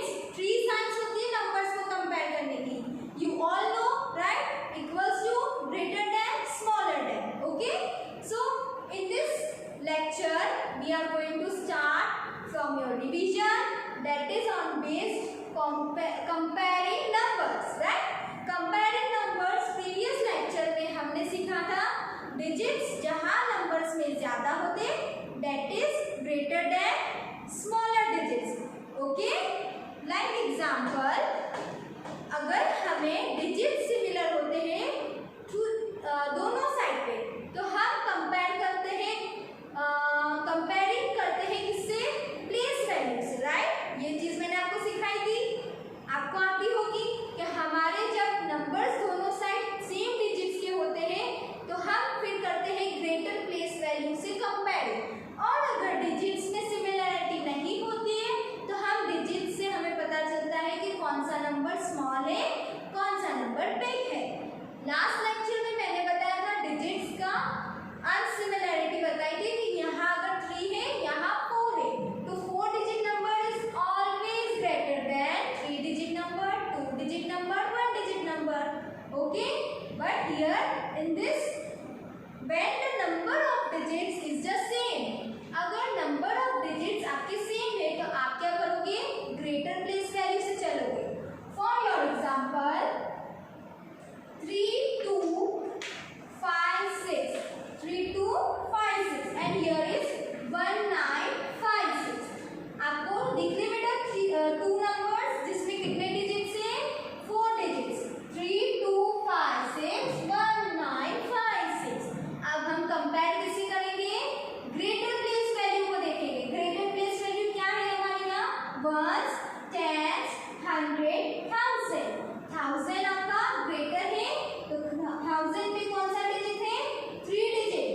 Means 3 science होती है numbers को कंपेयर करने की. You all know right, equals to, greater than, smaller than. Okay, so in this lecture we are going to start from your revision, that is on based comparing numbers, right? Comparing numbers previous lecture में हमने सीखा था digits जहाँ numbers में ज़्यादा होते, that is greater than smaller digits. Okay, like example, अगर हमें digits सिमिलर होते हैं दोनों साइड पे, तो हम कंपेयर करते हैं, कंपेयरिंग करते हैं किससे? प्लेस वैल्यू से, राइट? ये चीज मैंने आपको सिखाई थी, आपको आती होगी कि हमारे जब नंबर्स दोनों साइड सेम डिजिट्स के होते हैं तो हम फिर करते हैं ग्रेटर प्लेस वैल्यू से कंपेयरिंग. और अगर डिजिट्स में सिमिलरिटी नहीं होती है तो हम डिजिट्स से हमें पता चलता है कि कौन सा नंबर स्मॉल है, कौन सा नंबर बिग है. लास्ट लेक्चर में मैंने बताया था डिजिट्स का अनसिमिलरिटी बताई थी कि यहाँ अगर 3 है, यहाँ 4 है, तो 4 digit number is always greater than 3 digit number, 2 digit number, 1 digit number. Okay, but here in this when the number of digits is the same, अगर नंबर ऑफ डिजिट्स आपके सेम है तो आप क्या करोगे? ग्रेटर प्लेस वैल्यू से चलोगे. For your example 3 2 5 6, 3 2 5 6 and here is 1 9 5 6. आपको दिख रहे बेटा 2 नंबर्स जिसमें कितने डिजिट्स हैं? 4 डिजिट्स. 3 2 5 6 1 9 5 6. अब हम कंपेयर कैसे करेंगे? ग्रेटर प्लेस वैल्यू को देखेंगे. ग्रेटर प्लेस वैल्यू क्या है हमारे यहाँ? Once, tense, 100, 1000. 1000 आपका ग्रेटर है तो 1000 पे कौन सा डिजिट है? 3 डिजिट.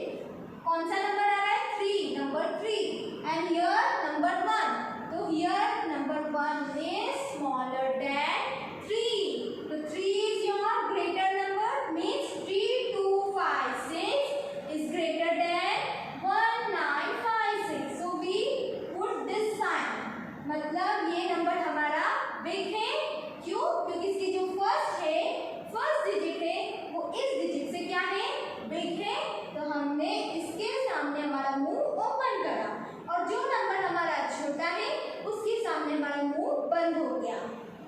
कौन सा नंबर आ रहा है? 3, नंबर 3. एंड हियर नंबर 1, तो here number 1 is smaller than 3. तो 3 is your greater number, means 3 2 5 6 is greater than 1 9 5 6. So we put this sign, मतलब ये नंबर हमारा बिग है. क्यों? क्योंकि इसकी जो फर्स्ट डिजिट है वो इस डिजिट से क्या है? बिग है. तो हमने इसके सामने हमारा मुंह ओपन करा और जो नंबर हमारा छोटा है उसके सामने हमारा मुंह बंद हो गया.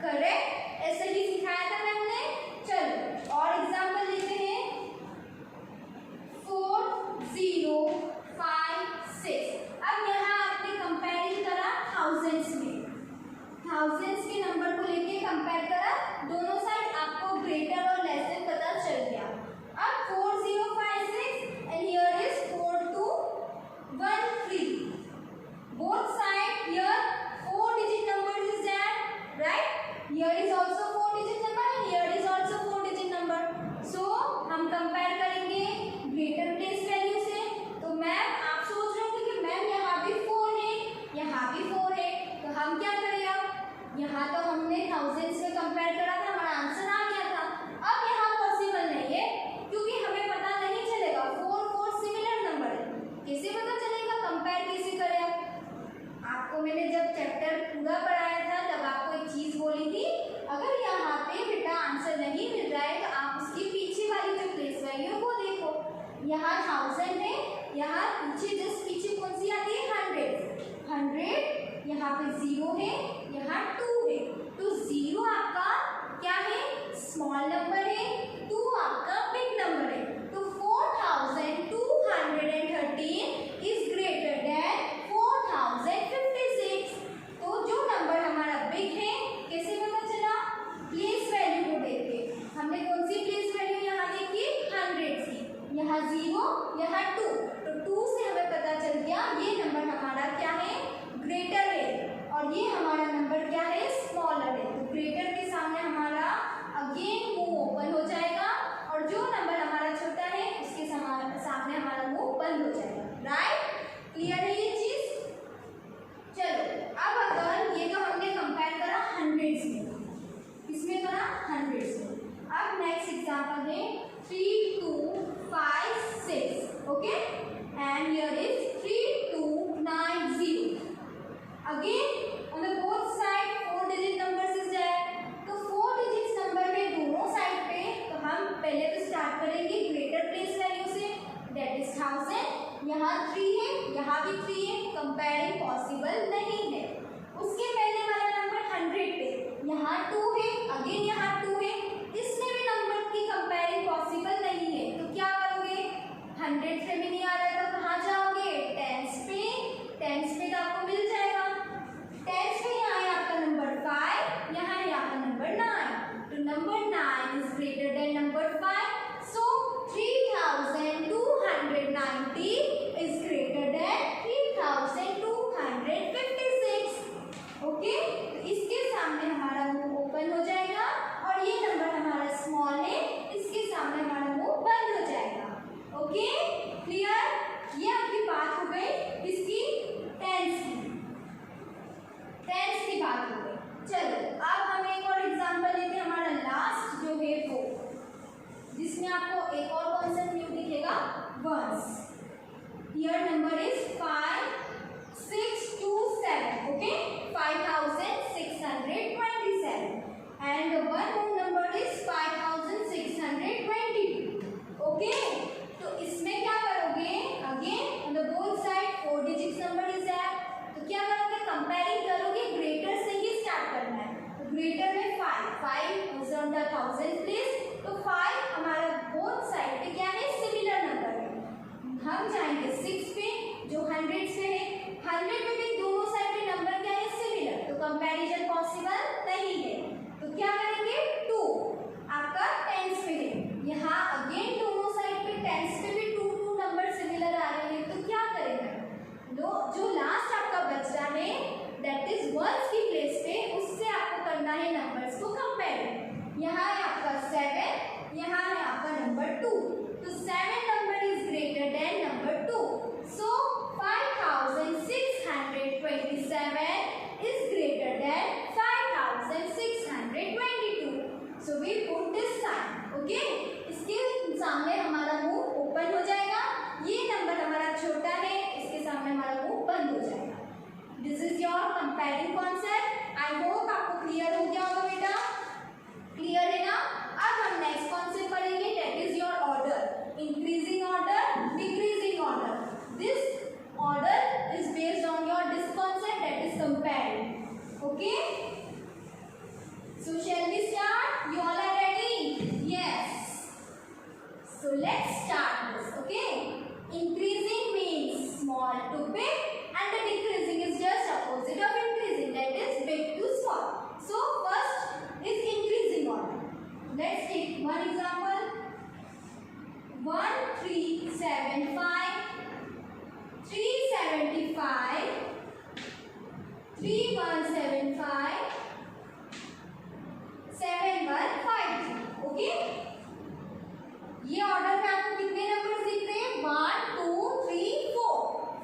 करेक्ट? ऐसे ही सिखाया था मैम ने. चलो और एग्जांपल लेते हैं. 4 0 5 6. अब यहाँ आपने कंपेयरिंग करा थाउजेंड्स में, थाउजेंड्स के नंबर को लेके कंपेयर करा, दोनों साइड आपको ग्रेटर और लेस देन पता चल गया. अब 4 0 5 6 and here is 4 2 1 3. Both side here 4 digit numbers is there, right? Here is also 4 digit number and here is also 4 digit number. So हम कंपेयर करेंगे ग्रेटर प्लेस वैल्यू से. तो मैम आप सोच रहे होंगे कि मैम यहाँ भी 4 है, यहाँ भी 4 है, तो हम क्या करें? अब यहाँ तो हमने थाउजेंड्स में कंपेयर करा था, हमारा आंसर आ गया था. अब यहाँ पॉसिबल नहीं है क्योंकि हमें पता नहीं चलेगा 4 4 सिमिलर नंबर है. कैसे पता चलेगा? कंपेयर कैसे करें? आपको मैंने जब चैप्टर पूरा पढ़ाया था तब आपको एक चीज़ बोली थी, अगर यहाँ पे बेटा आंसर नहीं मिल रहा है तो आप उसके पीछे वाली जो प्लेस वैल्यू वो देखो. यहाँ 1000 है, यहाँ पीछे जस्ट पीछे कौन सी आती है? 100. यहाँ पे 0 है, यहाँ 2 है, तो 0 आपका क्या है? स्मॉल नंबर है. 2 आपका बिग नंबर है. तो 4213 इज ग्रेटर देन 4056. तो जो नंबर हमारा बिग है कैसे पता चला? प्लेस वैल्यू को देख के. हमने कौन सी प्लेस वैल्यू यहाँ देखी? 100 की. यहाँ 0, यहाँ 2, तो 2 से हमें पता चल गया ये नंबर हमारा क्या है? ग्रेटर है. और ये हमारा और ये नंबर हमारा स्मॉल है, इसके सामने हमारा मुंह बंद हो जाएगा। Okay, clear? ये आपकी बात हो गई इसकी टेंस की बात हो गई। चलो अब हम एक और एग्जांपल लेते हैं, हमारा लास्ट जो है वो, जिसमें आपको एक और कॉन्सेप्ट न्यू दिखेगा, once. Here number is 5 6 2 7, okay, 5627 and one more number is 5622, okay. तो इसमें क्या करोगे, again on the both side 4 digits number is that, तो क्या करोगे, कंपेयरिंग करोगे, ग्रेटर से ही स्टार्ट करना है। तो ग्रेटर में 5 इज ऑन द 1000 प्लेस, तो 5 हमारा बोथ साइड पे क्या है, सिमिलर नंबर है। हम जाएंगे 6 पे जो 100 से है, 100 में भी दोनों साइड पे नंबर क्या है, सिमिलर, तो कंपैरिजन पॉसिबल नहीं है। तो क्या करेंगे, 2 आपका टेंस में है, यहाँ अगेन दोनों साइड पे टेंस पे भी 2 नंबर सिमिलर आ रहे हैं, तो क्या करेंगे, जो लास्ट आपका बच रहा है दैट इज वंस की प्लेस पे, उससे आपको करना है नंबर्स को कंपेयर। यहाँ है आपका 7, यहाँ है आपका नंबर 2, तो 7 number is greater then number 2, so 5627 is greater than 5622, so we put this sign, okay। इसके सामने हमारा मुंह ओपन हो जाएगा, ये नंबर हमारा छोटा है, इसके सामने हमारा मुंह बंद हो जाएगा। This is your comparing concept, I hope आपको क्लियर हो गया होगा बेटा, क्लियर है ना। अब हम नेक्स्ट कॉन्सेप्ट पढ़ेंगे, that is your order, increasing order, decreasing order. This order is based on your this concept, that is comparing, okay। So shall we start? You all are ready? Yes, so let's start this, okay। Increasing means small to big and the decreasing is just opposite of increasing, that is big to small। So first is increasing order, let's take one example, 1375 375 3175 7153, okay. ये order में आपको कितने numbers दिख रहे हैं, 1 2 3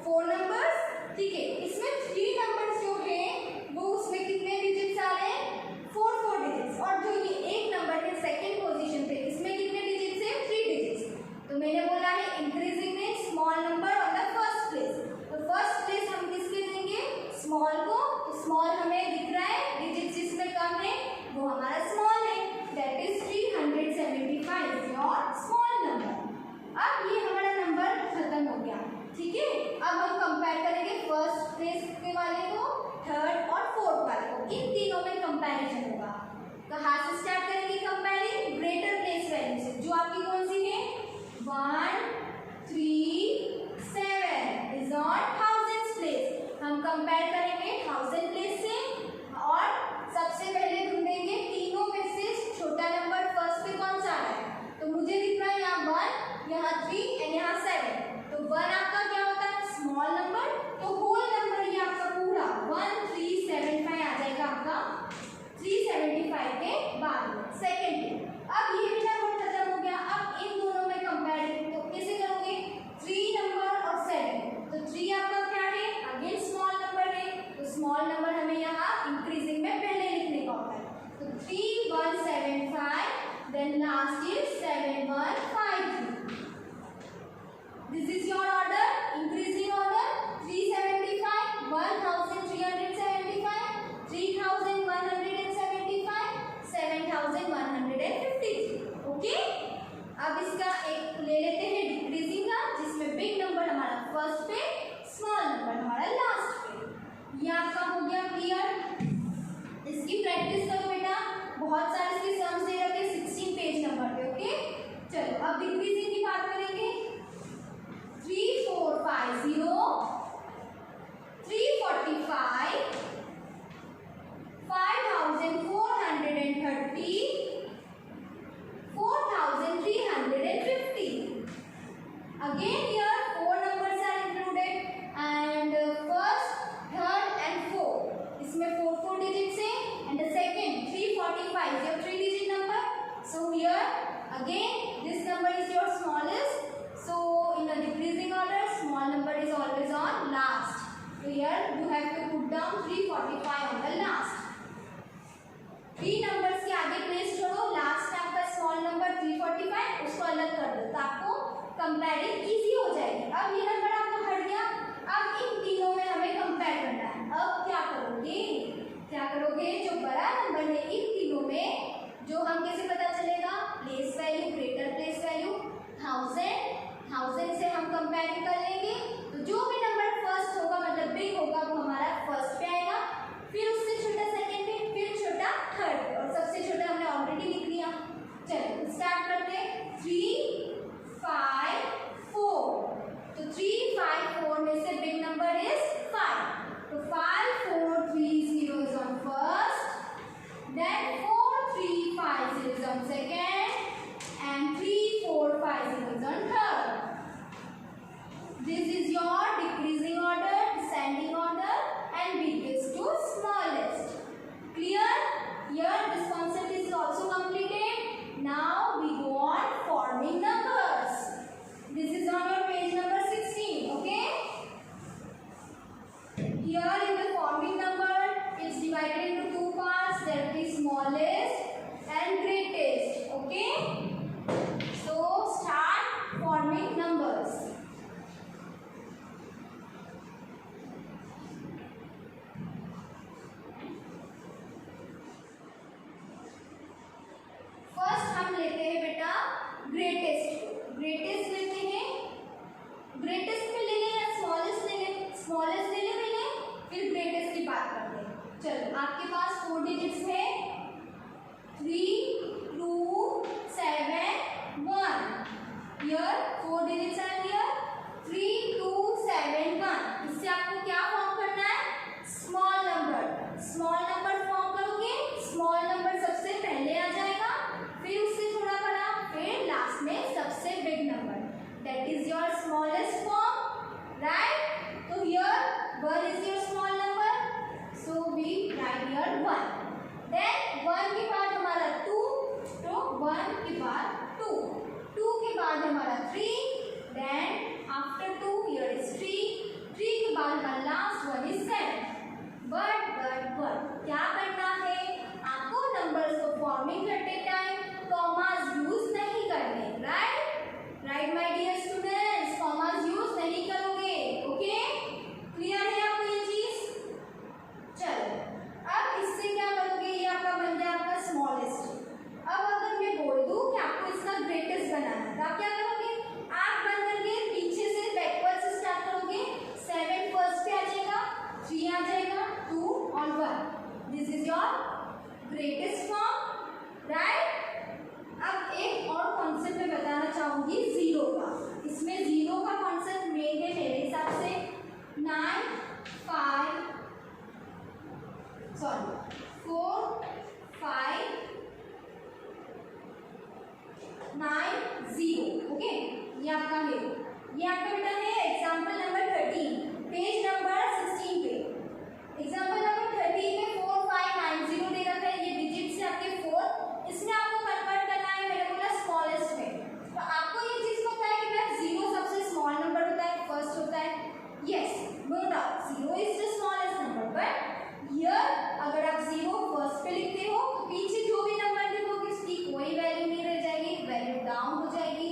4 numbers, ठीक है। इसमें 3 नंबर्स जो है वो उसमें कितने डिजिट्स आ रहे हैं, 4 डिजिट्स, और जो ये एक नंबर है सेकंड पोजीशन पे, इसमें कितने डिजिट्स है, 3 डिजिट्स। तो मैंने बोला है इंक्रीजिंग में small number on the first place, तो फर्स्ट प्लेस हम किसके देंगे, स्मॉल को। तो स्मॉल हमें दिख रहा है, डिजिट्स जिसमें कम है वो हमारा स्मॉल है, that is 375 your small number. अब ये हमारा नंबर खत्म हो गया, ठीक है। अब हम कंपेयर करेंगे फर्स्ट प्लेस के वाले को, थर्ड और फोर्थ वाले को, इन तीनों में कंपैरिजन होगा। कहाँ से स्टार्ट करेंगे कंपेयरिंग, ग्रेटर प्लेस वैल्यू से, जो आपकी कौन सी है, 137 इज ऑन 1000 प्लेस, हम कंपेयर करेंगे 1000 प्लेस से, और सबसे पहले ढूंढेंगे तीनों में से छोटा नंबर फर्स्ट पे कौन सा आ रहा है। तो मुझे दिख रहा है यहाँ 1, यहाँ 3 एंड यहाँ 7, तो 1 आपका क्या होता है, स्मॉल नंबर, तो होल नंबर ये आपका पूरा 1375 आ जाएगा आपका 375 के बाद सेकेंड पे। अब ये भी नंबर खत्म हो गया, अब इन दोनों में कंपेयरिंग तो कैसे करोगे, 3 नंबर और 7, तो 3 आपका क्या है, अगेन स्मॉल नंबर है, तो स्मॉल नंबर हमें यहाँ इंक्रीजिंग में पहले लिखने का होता है, तो 3175, then last is 7153। This is your order, increasing order, 375 1375 3175 7153, okay. अब इसका एक ले लेते हैं डिक्रीजिंग का, जिसमें बिग नंबर हमारा फर्स्ट पे, स्मॉल नंबर हमारा लास्ट पे। ये आपका हो गया क्लियर, इसकी प्रैक्टिस करो बेटा, बहुत सारे इसके सम्स दे रखे 16 पेज नंबर पे, ओके। चलो अब डिक्रीजिंग की बात करेंगे, 3450 345 5430 4350। Again here 4 numbers are included and first, third and fourth, इसमें 4 digits है and the second 345 जब 3 digit number So here again this number is your smallest. So in a decreasing order, small number is always on last. So here you have to put down 345 on the last. 3 numbers के आगे place छोड़ो, last में आपका small number 345 उसको अलग कर दो तो आपको कंपेयरिंग इजी हो जाएगी. अब ये नंबर आपका हट गया. अब इन तीनों में हमें कंपेयर करना है. अब क्या करोगे जो बड़ा नंबर है इन तीनों में, जो हम कैसे पता चलेगा, place value greater place value 1000 से हम कंपेयरिंग कर लेंगे. तो जो भी नंबर फर्स्ट होगा मतलब बिग होगा वो हमारा फर्स्ट पे आएगा, फिर उससे छोटा सेकंड पे, फिर छोटा थर्ड पे और सबसे छोटा हमने ऑलरेडी लिख लिया. चलो स्टार्ट करते हैं. 3 5 4. तो 3 5 4 में से बिग नंबर इज 5. तो 5 4 3 0 is on first, then 4 3 5 0 is on second, and 3 4 5 0 is on third. This is your decreasing order, descending order, and biggest to smallest. Clear? Here this concept is also completed. Now we go on forming numbers. This is on your page number 16. Okay? Here in the forming number, it's divided into two parts. That is smallest and greatest. Okay? So start forming numbers. Greatest लेते हैं. Greatest में ले लें या smallest ले लें? Smallest ले लें, फिर ग्रेटेस्ट की बात करते हैं. चलो आपके पास 4 डिजिट्स है 3 2 7 1. Here 4 digits are here 3 2 7 1. इससे आपको क्या फॉर्म करना है? Small number. Small number form करोगे, स्मॉल नंबर सबसे पहले आ जाएगा, फिर उससे थोड़ा बड़ा, फिर लास्ट में सबसे big number. That is your smallest form, right? So here 1 is your small number, so we write here 1. Then 1 के बाद हमारा 2, तो 1 के बाद 2, 2 के बाद हमारा 3, then after 2 here is 3, 3 के बाद हमारा last one is 7. But क्या करना है आपको? नंबर्स को फॉर्मिंग करते टाइम कॉमास यूज नहीं करने. Right my dear students, commas use नहीं करोगे. ओके, क्लियर है आपको ये चीज? चलो अब इससे क्या करोगे, ये आपका बन गया आपका स्मॉलेस्ट. अब अगर मैं बोल दूं कि आपको इसका ग्रेटेस्ट बनाना है तो आप क्या करोगे? आप बन करके पीछे से बैकवर्ड से स्टार्ट करोगे. 7 फर्स्ट पे आ जाएगा, 3 आ जाएगा, 2 और 1. This is your greatest form. Right. अब एक और कॉन्सेप्ट मैं बताना चाहूंगी जीरो का. इसमें जीरो का कॉन्सेप्ट मेन है मेरे हिसाब से 4 5 9 0. ओके, ये आपका है. ये आपका बेटा है एग्जाम्पल नंबर 13, पेज नंबर 16 पे. एग्जाम्पल नंबर 13 में 4 5 9 0 दे रखा है. ये डिजिट से आपके 4, इसमें आपको कन्वर्ट करना है. मैंने बोला स्मॉलेस्ट में, तो आपको ये चीज पता है कि मैम 0 सबसे स्मॉल नंबर होता है, फर्स्ट होता है. Yes, no doubt 0 is the smallest number. But here अगर आप 0 फर्स्ट पे लिखते हो, पीछे जो भी नंबर लिखोगे उसकी कोई वैल्यू नहीं रह जाएगी, वैल्यू डाउन हो जाएगी.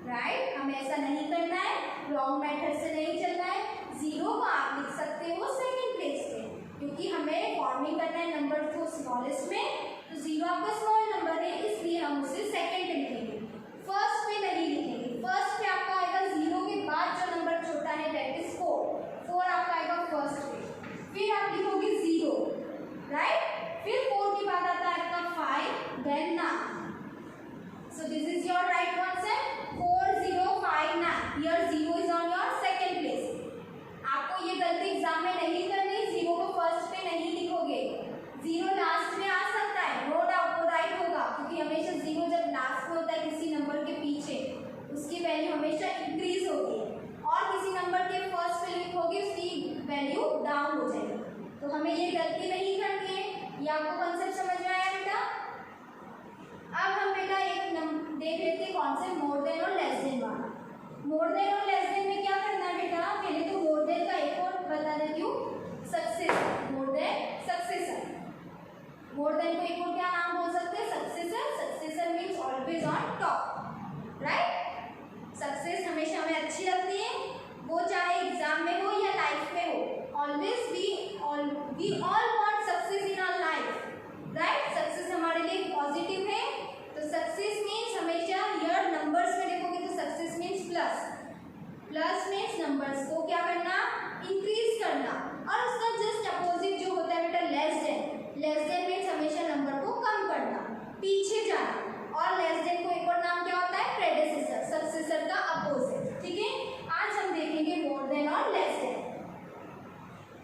राइट, हमें ऐसा नहीं करना है, रॉन्ग मेथड से नहीं चलना है. 0 को आप लिख सकते हो सेकंड प्लेस पे, क्योंकि हमें फॉर्मिंग करना है नंबर को स्मॉलेस्ट में. तो 0 आपका स्मॉल नंबर है, इसलिए हम उसे सेकंड पे लिखेंगे, फर्स्ट पे नहीं लिखेंगे. फर्स्ट पे आपका आएगा 0 के बाद जो नंबर छोटा है दैट इज 4 आपका आएगा फर्स्ट पे. फिर आप लिखोगे 0. राइट, फिर 4 के बाद आता है आपका 5, then 9. So this is your right concept. 4 0 5 9. Here 0 is on your second place. आपको ये गलती एग्जाम में नहीं करनी. 0 को फर्स्ट पे नहीं लिखोगे, 0 लास्ट में आ सकता है, नो डाउट वो राइट होगा, क्योंकि हमेशा 0 जब लास्ट में होता है किसी नंबर के पीछे, उसकी वैल्यू हमेशा इंक्रीज होती है, और किसी नंबर के फर्स्ट पे लिखोगे उसकी वैल्यू डाउन हो जाएगी. तो हमें ये गलती नहीं करनी है. ये आपको कॉन्सेप्ट समझ में आया बेटा? अब हम बेटा कौन से, मोर देन और लेस देन वाला। मोर देन और लेस देन में क्या करना है बेटा, पहले तो मोर देन का एक और बता देती हूँ, successor, more than successor. More than को एक और क्या नाम बोल सकते हैं, successor. Successor means always on top, right. Success हमेशा हमें अच्छी लगती है, वो चाहे एग्जाम में हो या लाइफ में हो। Always we all want success in our life, right. Success हमारे लिए पॉजिटिव है, तो सक्सेस मीन्स हमेशा हियर नंबर्स में देखोगे तो success means plus. Plus means numbers को क्या करना, इंक्रीज करना। और उसका जस्ट अपोजिट जो होता है बेटा less than. Less than means हमेशा नंबर को कम करना, पीछे जाना। और लेस देन को एक और नाम क्या होता है, प्रेडेसेसर, सक्सेसर का अपोजिट, ठीक है। आज हम देखेंगे मोर देन और लेस देन।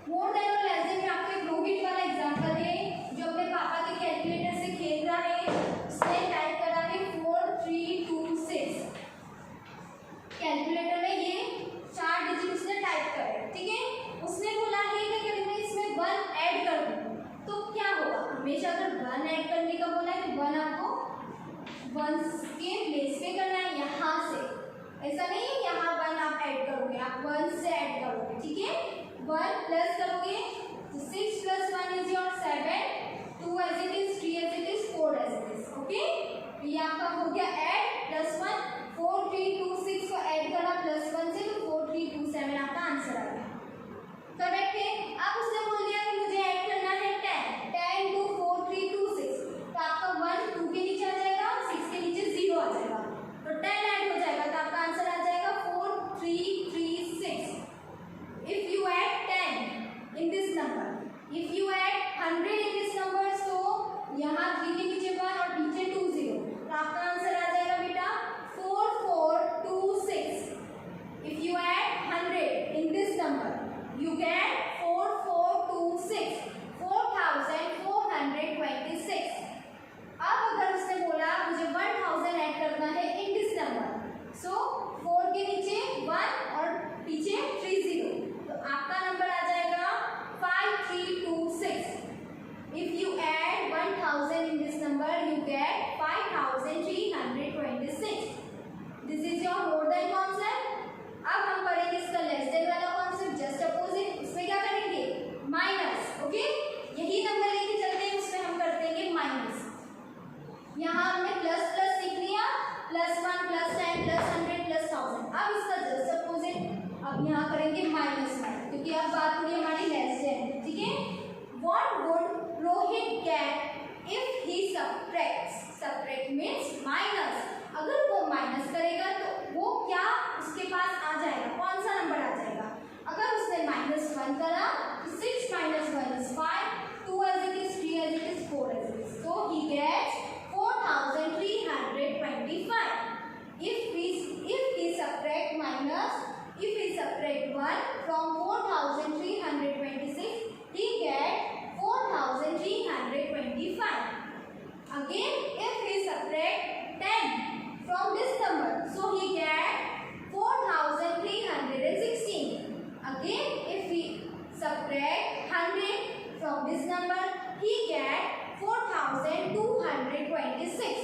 मोर देन और लेस देन में आपको एक रोहित वाला एग्जांपल है, जो अपने पापा के कैलकुलेटर से खेल रहा है। उसने टाइप करा है 4326। कैलकुलेटर में ये 4 डिजिट उसने टाइप करे, ठीक है। उसने बोला है कि अगर मैं इसमें 1 ऐड कर दूं तो क्या होगा। हमेशा अगर 1 ऐड करने का बोला है तो 1 आपको 1 के बेस पे करना है, यहाँ से। ऐसा नहीं है यहाँ 1 आप ऐड करोगे, आप 1 से ऐड करोगे, ठीक है। 1 प्लस करोगे तो 6 + 1 is your 7, 2 as it is, 3 as it is, 4 as it is, okay. ये आपका हो गया ऐड, +1, 4326 को ऐड करा +1 से तो 4327 आपका आंसर आ गया, करेक्ट है। अब उसने बोल दिया कि मुझे ऐड करना है 10 टू 4326, तो आपका 1 2 के नीचे आ जाएगा, 6 के नीचे 0 आ जाएगा, तो 10 ऐड हो जाएगा, तो आपका आंसर आ जाएगा 4336। If you add 10 in this number, if you add 100 in this number, so यहाँ 3 के नीचे 1 और नीचे 2 0, तो आपका आंसर आ जाएगा बेटा 4426। If you add 100 in this number, you get 4426, 4426। अब अगर उसने बोला मुझे 1000 ऐड करना है in this number, so 4 के नीचे 1 और पीछे 3 0, तो आपका नंबर आ जाएगा 5326। If you add 1000 in this number, you get 5326. This is your more than concept. अब हम पढ़ेंगे इसका लेस देन वाला कॉन्सेप्ट, जस्ट अपोजिट। उसमें क्या करेंगे, माइनस, ओके। यही नंबर लेके चलते हैं, उसमें हम करते हैं माइनस। यहाँ हमने प्लस प्लस सीख लिया, +1 +10 +100 +1000। अब इसका जस्ट अपोजिट, अब यहाँ करेंगे माइनस, क्योंकि अब बात हो रही है हमारी लेस देन, ठीक है। What would Rohit get if he subtracts? Subtract means minus. अगर वो माइनस करेगा तो वो क्या उसके पास आ जाएगा, कौन सा नंबर आ जाएगा। अगर उसने -1 करा तो 6 - 1 is 5, 2 as it is, 3 as it is, 4 as it is, so he gets 4325. If he subtract 1 from 4326, he get 4325. Again, if he subtract 10 from this number, so he get 4316. Again, if he subtract 100 from this number, he get 4226.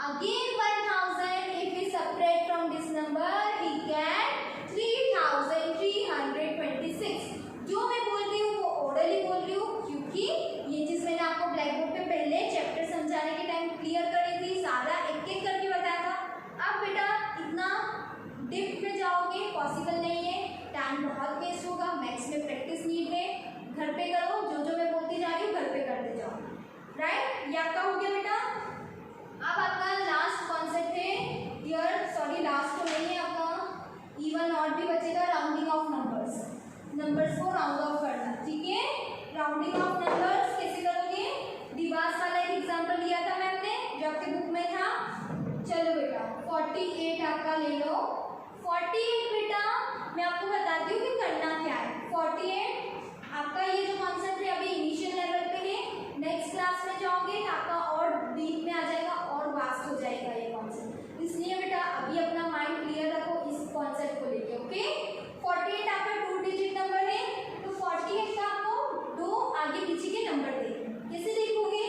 Again 1000, if we subtract from this number, he get 3326. जो मैं बोल रही हूँ वो orally बोल रही हूँ, क्योंकि ये चीज मैंने आपको ब्लैक बोर्ड पे पहले चैप्टर समझाने के टाइम क्लियर करी थी, सारा एक एक करके बताया था। अब बेटा इतना डिप में जाओगे पॉसिबल नहीं है, टाइम बहुत वेस्ट होगा। मैथ्स में प्रैक्टिस नीड है, घर पे करो, जो जो मैं बोलती जा रही हूँ घर पे करते जाओ, राइट। ये आपका हो गया बेटा। अब आपका लास्ट कॉन्सेप्ट है हियर, सॉरी लास्ट तो नहीं है, आपका इवन ऑड भी बचेगा, राउंडिंग ऑफ नंबर्स। नंबर्स को राउंड ऑफ करना, ठीक है। राउंडिंग ऑफ नंबर्स कैसे करोगे, दिवास वाला एक एग्जांपल लिया था मैम ने, जो आपके बुक में था। चलो बेटा 48 आपका ले लो। 48 बेटा मैं आपको बताती हूँ कि करना क्या है। 48 आपका ये जो कॉन्सेप्ट है अभी इनिशियल लेवल पे है, नेक्स्ट क्लास में जाओगे तो आपका और डीप में आ जाएगा और वास्ट हो जाएगा ये कॉन्सेप्ट। इसलिए बेटा अभी अपना माइंड क्लियर रखो इस कॉन्सेप्ट को लेके, ओके। 48 आपका 2 डिजिट नंबर है, तो 48 का आपको 2 आगे पीछे के नंबर देखो। कैसे देखोगे,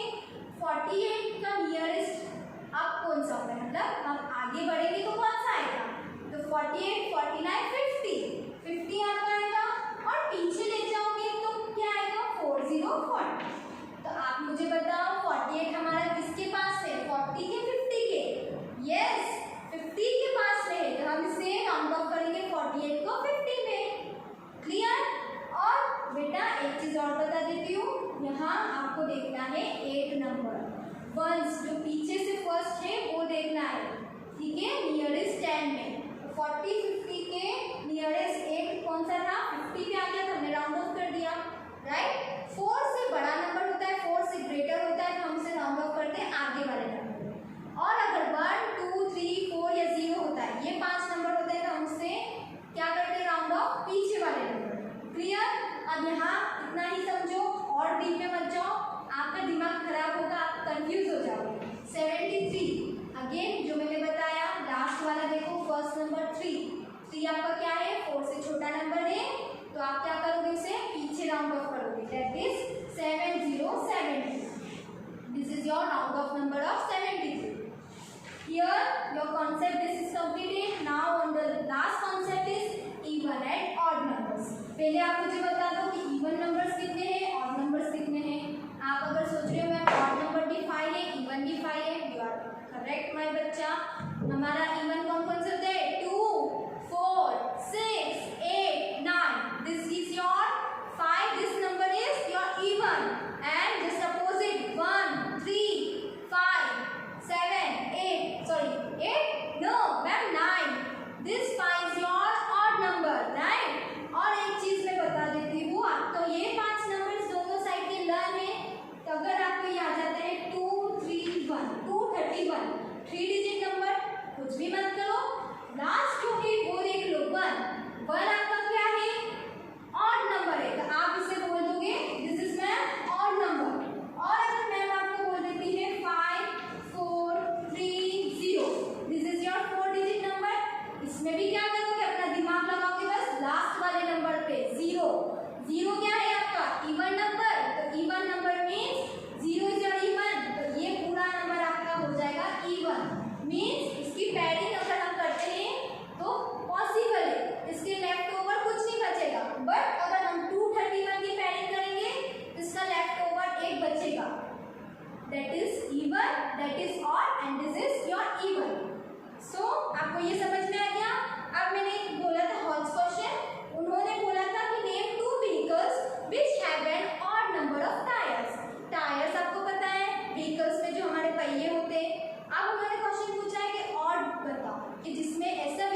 48 का नियरेस्ट अब कौन सा होगा, मतलब आप आगे 40। तो आप मुझे बताओ 48 हमारा किसके पास है, 40 के 50 के? यस, 50 के पास है, तो हम इसे राउंड ऑफ करेंगे 48 को 50 में। क्लियर? और बेटा एक चीज और बता देती हूँ, यहाँ आपको देखना है 8 नंबर, वंस जो पीछे से फर्स्ट है वो देखना है, ठीक है, नियरेस्ट 10 में। 40 50 के नियरेस्ट 8 कौन सा था, 50 पे आ गया, तो हमने राउंड ऑफ कर दिया, राइट। 4 से बड़ा नंबर होता है, 4 से ग्रेटर होता है, तो हम इसे राउंड ऑफ करते हैं आगे वाले नंबर। और अगर 1 2 3 4 या 0 होता है, ये 5 नंबर होते हैं, तो हम इसे क्या करते हैं, राउंड ऑफ पीछे वाले नंबर। क्लियर? अब यहाँ इतना ही समझो और डीप में मत जाओ, आपका दिमाग खराब होगा, आप कंफ्यूज हो जाओगे। 73 अगेन जो मैंने बताया, लास्ट वाला देखो, फर्स्ट नंबर 3 आपका क्या है, 4 से छोटा नंबर है, तो आप क्या करोगे, उसे पीछे राउंड ऑफ करोगे, that is 7070। This is your round of number of 73। Here your concept this is completed. Now on the last concept is even and odd numbers. पहले आप मुझे बता दो कि even numbers कितने हैं, odd numbers कितने हैं। आप अगर सोच रहे हो मैं odd number भी 5 है, even भी 5 है, you are correct my बच्चा। हमारा even कौन कौन से होते हैं, 2 4 6 8 9, this is your 5, this number is your even, and just opposite 1 3 5 7 8, sorry 8 no ma'am 9, this 5 is your odd number, right। और एक चीज मैं बता देती हूँ, आप तो ये 5 नंबर्स दोनों साइड के लर्न है, तो अगर आपको ये आ जाता है 2 3 1 231, 3 डिजिट नंबर, कुछ भी मत करो, लास्ट जो है वो देख लो 1 आपका क्या है, ऑड नंबर है, तो आप इसे बोल दोगे this is ma'am odd number. और अगर मैम आपको बोल देती है 5 4 3 0, this is your 4 digit number, इसमें भी क्या करोगे, अपना दिमाग लगाओगे बस लास्ट वाले नंबर पे, 0 क्या है आपका, इवन नंबर, तो even number means 0 is your even, तो ये पूरा नंबर आपका हो जाएगा इवन, मीन्स इसकी पैडिंग अगर हम करते हैं तो पॉसिबल है, इसके लेफ्ट ओवर कुछ नहीं बचेगा, बट अगर हम 231 की पैडिंग करेंगे तो इसका लेफ्ट ओवर 1 बचेगा, that is even, that is odd, and this is your even. So आपको ये समझ में आ गया। अब मैंने बोला था हॉल्स क्वेश्चन, उन्होंने बोला था कि name 2 vehicles which have an odd number of tyres. Tyres आपको पता है व्हीकल्स में जो हमारे पहिए होते हैं, अब उन्होंने क्वेश्चन पूछा है कि ऑड बताओ कि जिसमें ऐसा